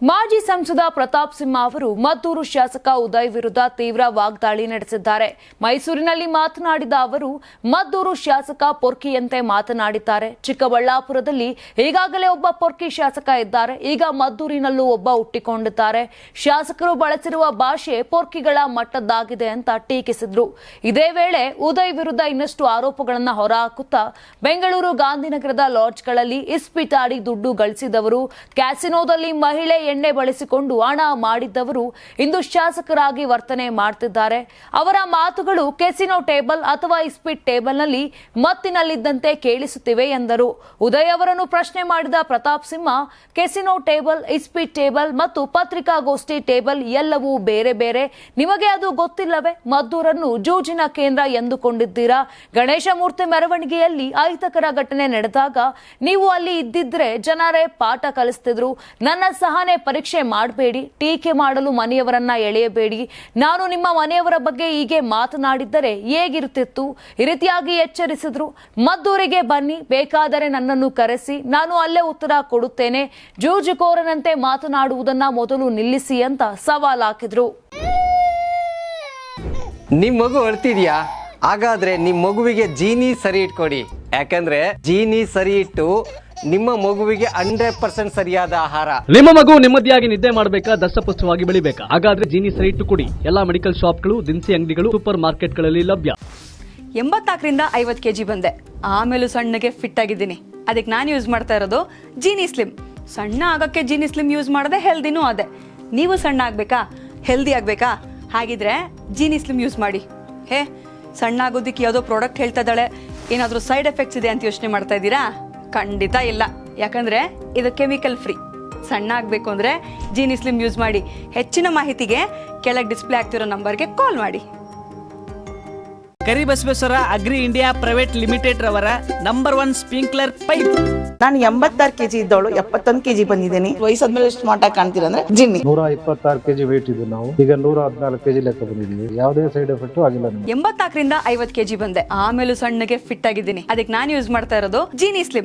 ಮಾಜಿ ಸಂಸದ ಪ್ರತಾಪ್ ಸಿಂಹ ಅವರು ಮದ್ದೂರು ಶಾಸಕ ಉದಯ್ ವಿರುದ್ಧ ತೀವ್ರ ವಾಗ್ದಾಳಿ ನಡೆಸಿದ್ದಾರೆ. ಮೈಸೂರಿನಲ್ಲಿ ಮಾತನಾಡಿದ ಅವರು ಮದ್ದೂರು ಶಾಸಕ ಪೊರ್ಕಿಯಂತೆ ಮಾತನಾಡಿದ್ದಾರೆ. ಚಿಕ್ಕಬಳ್ಳಾಪುರದಲ್ಲಿ ಈಗಾಗಲೇ ಒಬ್ಬ ಪೊರ್ಕಿ ಶಾಸಕ ಇದ್ದಾರೆ, ಈಗ ಮದ್ದೂರಿನಲ್ಲೂ ಒಬ್ಬ ಹುಟ್ಟಿಕೊಂಡಿದ್ದಾರೆ. ಶಾಸಕರು ಬಳಸಿರುವ ಭಾಷೆ ಪೊರ್ಕಿಗಳ ಮಟ್ಟದ್ದಾಗಿದೆ ಅಂತ ಟೀಕಿಸಿದ್ರು. ಇದೇ ವೇಳೆ ಉದಯ್ ವಿರುದ್ಧ ಇನ್ನಷ್ಟು ಆರೋಪಗಳನ್ನು ಹೊರಹಾಕುತ್ತಾ ಬೆಂಗಳೂರು ಗಾಂಧಿನಗರದ ಲಾಡ್ಜ್ಗಳಲ್ಲಿ ಇಸ್ಪಿಟಾಡಿ ದುಡ್ಡು ಗಳಿಸಿದವರು, ಕ್ಯಾಸಿನೋದಲ್ಲಿ ಮಹಿಳೆ ಎಣ್ಣೆ ಬಳಸಿಕೊಂಡು ಹಣ ಮಾಡಿದ್ದವರು ಇಂದು ಶಾಸಕರಾಗಿ ವರ್ತನೆ ಮಾಡ್ತಿದ್ದಾರೆ. ಅವರ ಮಾತುಗಳು ಕೆಸಿನೋ ಟೇಬಲ್ ಅಥವಾ ಇಸ್ಪಿಟ್ ಟೇಬಲ್ನಲ್ಲಿ ಮತ್ತಿನಲ್ಲಿದ್ದಂತೆ ಕೇಳಿಸುತ್ತಿವೆ ಎಂದರು. ಉದಯ್ ಅವರನ್ನು ಪ್ರಶ್ನೆ ಮಾಡಿದ Pratap Simha, casino table, ಇಸ್ಪಿಟ್ table ಮತ್ತು ಪತ್ರಿಕಾಗೋಷ್ಠಿ ಟೇಬಲ್ ಎಲ್ಲವೂ ಬೇರೆ ಬೇರೆ. ನಿಮಗೆ ಅದು ಗೊತ್ತಿಲ್ಲವೇ? ಮದ್ದೂರನ್ನು ಜೂಜಿನ ಕೇಂದ್ರ ಎಂದುಕೊಂಡಿದ್ದೀರಾ? ಗಣೇಶ ಮೂರ್ತಿ ಮೆರವಣಿಗೆಯಲ್ಲಿ ಅಹಿತಕರ ಘಟನೆ ನಡೆದಾಗ ನೀವು ಅಲ್ಲಿ ಇದ್ದಿದ್ರೆ ಜನರೇ ಪಾಠ ಕಲಿಸ್ತಿದ್ರು. ನನ್ನ ಸಹನೆ ಪರೀಕ್ಷೆ ಮಾಡಬೇಡಿ, ಟೀಕೆ ಮಾಡಲು ಮನೆಯವರನ್ನ ಎಳೆಯಬೇಡಿ. ನಾನು ನಿಮ್ಮ ಮನೆಯವರ ಬಗ್ಗೆ ಹೀಗೆ ಮಾತನಾಡಿದ್ದರೆ ಹೇಗಿರುತ್ತಿತ್ತು? ಈ ರೀತಿಯಾಗಿ ಎಚ್ಚರಿಸಿದ್ರು. ಮದ್ದೂರಿಗೆ ಬನ್ನಿ, ಬೇಕಾದರೆ ನನ್ನನ್ನು ಕರೆಸಿ, ನಾನು ಅಲ್ಲೇ ಉತ್ತರ ಕೊಡುತ್ತೇನೆ. ಜೂಜುಕೋರನಂತೆ ಮಾತನಾಡುವುದನ್ನ ಮೊದಲು ನಿಲ್ಲಿಸಿ ಅಂತ ಸವಾಲ್ ಹಾಕಿದ್ರು. ನಿಮ್ ಮಗು ಅಳ್ತಿದ್ಯಾ? ಹಾಗಾದ್ರೆ ನಿಮ್ ಮಗುವಿಗೆ ಜೀನಿ ಸರಿ ಇಟ್ಕೊಡಿ. ಯಾಕಂದ್ರೆ ಜೀನಿ ಸರಿ ಇಟ್ಟು ನಿಮ್ಮ ಮಗುವಿಗೆ 100% ಸರಿಯಾದ ಆಹಾರ. ನಿಮ್ಮ ಮಗು ನೆಮ್ಮದಿಯಾಗಿ ನಿದ್ದೆ ಮಾಡಬೇಕಾ, ದಷ್ಟಪುಷ್ಟವಾಗಿ ಬೆಳಿಬೇಕಾ? ಹಾಗಾದ್ರೆ ಜೀನಿ ಸರಿ ಇಟ್ಟು ಕೊಡಿ. ಎಲ್ಲಾ ಮೆಡಿಕಲ್ ಶಾಪ್ಗಳು, ದಿನಸಿ ಅಂಗಡಿಗಳು, ಸೂಪರ್ ಮಾರ್ಕೆಟ್ಗಳಲ್ಲಿ ಲಭ್ಯ. 84ರಿಂದ 50 kg ಬಂದೆ, ಆಮೇಲೂ ಸಣ್ಣಗೆ ಫಿಟ್ ಆಗಿದ್ದೀನಿ. ಅದಕ್ಕೆ ನಾನು ಯೂಸ್ ಮಾಡ್ತಾ ಇರೋದು ಜೀನಿ ಸ್ಲಿಮ್. ಸಣ್ಣ ಆಗಕ್ಕೆ ಜೀನಿ ಸ್ಲಿಮ್ ಯೂಸ್ ಮಾಡದೆ ಹೆಲ್ದಿನೂ ಅದೇ. ನೀವು ಸಣ್ಣ ಆಗ್ಬೇಕಾ, ಹೆಲ್ದಿ ಆಗ್ಬೇಕಾ? ಹಾಗಿದ್ರೆ ಜೀನಿ ಸ್ಲಿಮ್ ಯೂಸ್ ಮಾಡಿ. ಸಣ್ಣ ಆಗೋದಕ್ಕೆ ಯಾವುದೋ ಪ್ರಾಡಕ್ಟ್ ಹೇಳ್ತಾ ಇದ್ದಾಳೆ, ಏನಾದರೂ ಸೈಡ್ ಎಫೆಕ್ಟ್ಸ್ ಇದೆ ಅಂತ ಯೋಚನೆ ಮಾಡ್ತಾ ಇದ್ದೀರಾ? ಖಂಡಿತ ಇಲ್ಲ, ಯಾಕಂದ್ರೆ ಇದು ಕೆಮಿಕಲ್ ಫ್ರೀ. ಸಣ್ಣ ಆಗಬೇಕು ಅಂದ್ರೆ ಜೀನಿ ಸ್ಲಿಮ್ ಯೂಸ್ ಮಾಡಿ. ಹೆಚ್ಚಿನ ಮಾಹಿತಿಗೆ ಕೆಳಗೆ ಡಿಸ್ಪ್ಲೇ ಆಗ್ತಿರೋ ನಂಬರ್ಗೆ ಕಾಲ್ ಮಾಡಿ. Karibasaveshwara agri India private limited ರವರ ನಂಬರ್ 1 ಸ್ಪ್ರಿಂಕ್ಲರ್ ಪೈಪ್. ನಾನು 86 kg ಇದ್ದವಳು 71 kg ಬಂದಿದ್ದೀನಿ. ವಯಸ್ಸಾದ್ಮೇಲೆ ಸ್ಮಾರ್ಟ್ ಆಗಿ ಕಾಣ್ತೀರ ಅಂದ್ರೆ ಜಿನ್ನಿ. 126 kg ವೇಟ್ ಇದ್ದು ನಾವು ಈಗ 114 kg ಲೆಕ್ಕ ಬಂದಿದ್ದೀವಿ. ಯಾವುದೇ ಸೈಡ್ ಎಫೆಕ್ಟ್ ಆಗಿಲ್ಲ. 84ರಿಂದ 50 kg ಬಂದೆ, ಆಮೇಲೂ ಸಣ್ಣಗೆ ಫಿಟ್ ಆಗಿದ್ದೀನಿ. ಅದಕ್ಕೆ ನಾನು ಯೂಸ್ ಮಾಡ್ತಾ ಇರೋದು ಜೀನಿ ಸ್ಲಿಮ್.